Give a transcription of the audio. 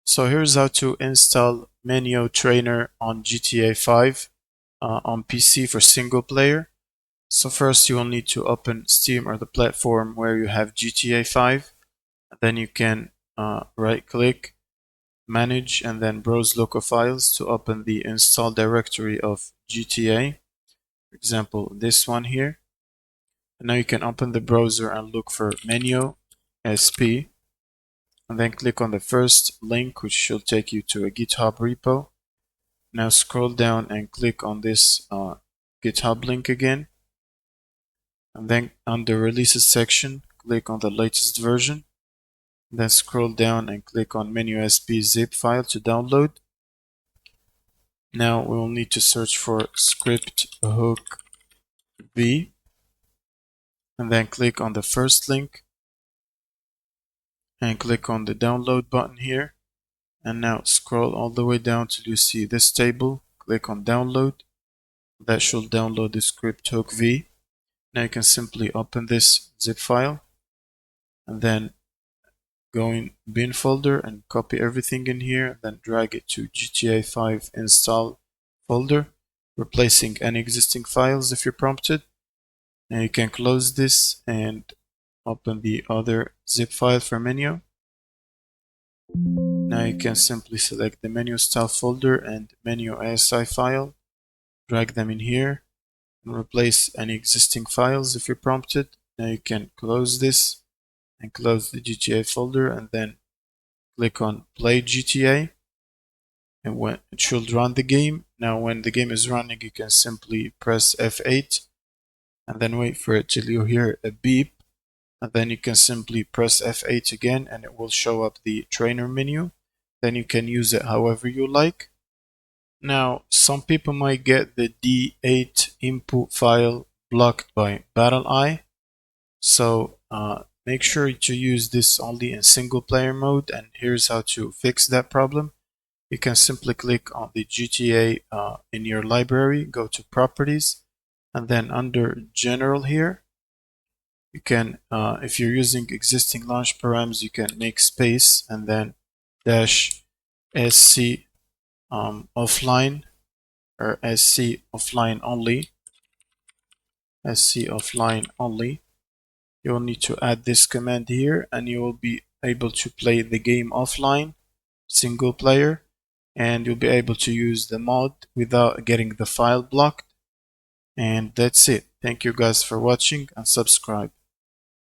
So here's how to install Menyoo Trainer on GTA 5 on PC for single player. So first you will need to open Steam or the platform where you have GTA 5. Then you can right click, manage, and then browse local files to open the install directory of GTA. For example, this one here. And now you can open the browser and look for Menyoo SP. And then click on the first link, which should take you to a GitHub repo. Now scroll down and click on this GitHub link again. And then under releases section, click on the latest version. Then scroll down and click on Menyoo SP zip file to download. Now we will need to search for script hook v. And then click on the first link. And click on the download button here. And now scroll all the way down till you see this table. Click on download. That should download the script hook v. Now you can simply open this zip file and then go in bin folder and copy everything in here, then drag it to GTA 5 install folder, replacing any existing files if you're prompted. Now you can close this and open the other zip file for Menyoo. Now you can simply select the Menyoo style folder and Menyoo ASI file, drag them in here, and replace any existing files if you're prompted. Now you can close this and close the GTA folder and then click on play GTA, and when it should run the game. Now when the game is running, you can simply press F8 and then wait for it till you hear a beep, and then you can simply press F8 again and it will show up the trainer menu. Then you can use it however you like. Now some people might get the D8 input file blocked by BattleEye, so make sure to use this only in single player mode, and here's how to fix that problem. You can simply click on the GTA in your library, go to properties, and then under general here, you can, if you're using existing launch params, you can make space and then dash sc offline or sc offline only. Sc offline only. You will need to add this command here and you will be able to play the game offline, single player, and you'll be able to use the mod without getting the file blocked. And that's it. Thank you guys for watching and subscribe.